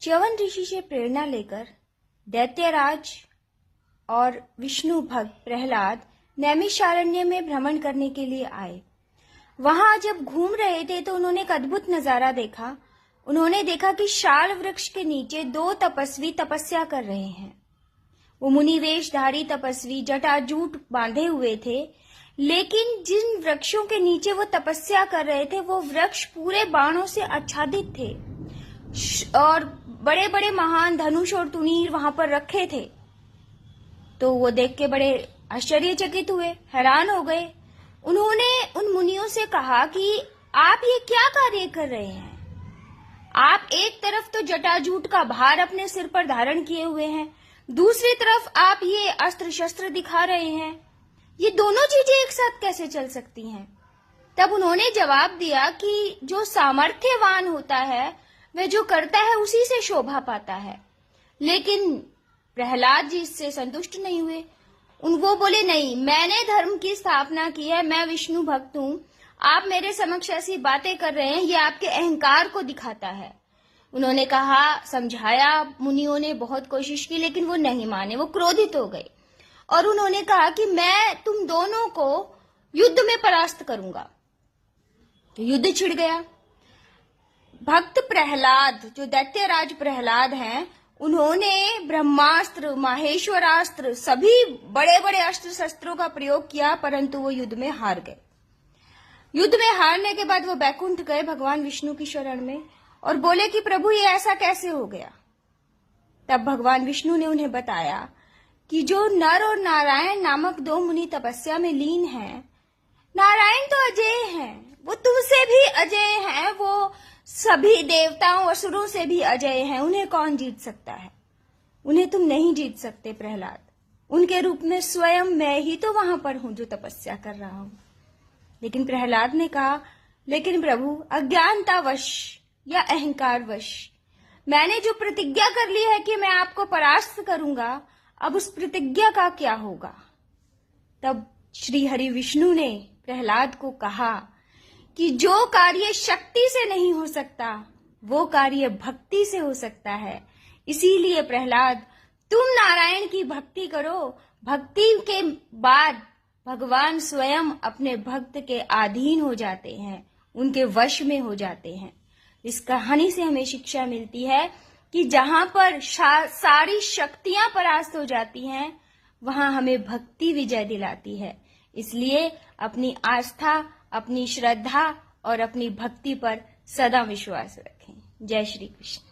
च्यवन ऋषि से प्रेरणा लेकर दैत्यराज और विष्णु भक्त प्रहलाद नैमिषारण्य में भ्रमण करने के लिए आए। वहां जब घूम रहे थे तो उन्होंने एक अद्भुत नजारा देखा। उन्होंने देखा कि शाल वृक्ष के नीचे दो तपस्वी तपस्या कर रहे हैं। वो मुनिवेशधारी तपस्वी जटाजूट बांधे हुए थे, लेकिन जिन वृक्षों के नीचे वो तपस्या कर रहे थे वो वृक्ष पूरे बाणों से आच्छादित थे और बड़े बड़े महान धनुष और तुनीर वहां पर रखे थे। तो वो देख के बड़े आश्चर्यचकित हुए, हैरान हो गए। उन्होंने उन मुनियों से कहा कि आप ये क्या कार्य कर रहे हैं? आप एक तरफ तो जटाजूट का भार अपने सिर पर धारण किए हुए हैं, दूसरी तरफ आप ये अस्त्र शस्त्र दिखा रहे हैं। ये दोनों चीजें एक साथ कैसे चल सकती हैं? तब उन्होंने जवाब दिया कि जो सामर्थ्यवान होता है वह जो करता है उसी से शोभा पाता है। लेकिन प्रहलाद जी इससे संतुष्ट नहीं हुए। वो बोले, नहीं, मैंने धर्म की स्थापना की है, मैं विष्णु भक्त हूं, आप मेरे समक्ष ऐसी बातें कर रहे हैं, ये आपके अहंकार को दिखाता है। उन्होंने कहा, समझाया, मुनियों ने बहुत कोशिश की, लेकिन वो नहीं माने, वो क्रोधित हो गए और उन्होंने कहा कि मैं तुम दोनों को युद्ध में परास्त करूंगा। तो युद्ध छिड़ गया। भक्त प्रहलाद, जो दैत्यराज प्रहलाद हैं, उन्होंने ब्रह्मास्त्र, माहेश्वरास्त्र, सभी बड़े बड़े अस्त्र शस्त्रों का प्रयोग किया, परंतु वो युद्ध में हार गए। युद्ध में हारने के बाद वो बैकुंठ गए भगवान विष्णु की शरण में और बोले कि प्रभु ये ऐसा कैसे हो गया? तब भगवान विष्णु ने उन्हें बताया कि जो नर और नारायण नामक दो मुनि तपस्या में लीन हैं, नारायण तो अजेय हैं, वो तुमसे भी अजेय हैं, वो सभी देवताओं असुरों से भी अजेय हैं, उन्हें कौन जीत सकता है? उन्हें तुम नहीं जीत सकते प्रहलाद। उनके रूप में स्वयं मैं ही तो वहां पर हूं जो तपस्या कर रहा हूं। लेकिन प्रहलाद ने कहा, लेकिन प्रभु, अज्ञानतावश या अहंकारवश मैंने जो प्रतिज्ञा कर ली है कि मैं आपको परास्त करूंगा, अब उस प्रतिज्ञा का क्या होगा? तब श्री हरि विष्णु ने प्रहलाद को कहा कि जो कार्य शक्ति से नहीं हो सकता वो कार्य भक्ति से हो सकता है। इसीलिए प्रहलाद, तुम नारायण की भक्ति करो। भक्ति के बाद भगवान स्वयं अपने भक्त के अधीन हो जाते हैं, उनके वश में हो जाते हैं। इस कहानी से हमें शिक्षा मिलती है कि जहां पर सारी शक्तियां परास्त हो जाती हैं, वहां हमें भक्ति विजय दिलाती है। इसलिए अपनी आस्था, अपनी श्रद्धा और अपनी भक्ति पर सदा विश्वास रखें। जय श्री कृष्ण।